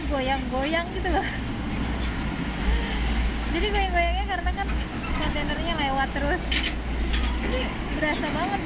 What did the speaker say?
goyang-goyang gitu loh. Jadi goyang-goyangnya karena kan kontainernya lewat terus, jadi berasa banget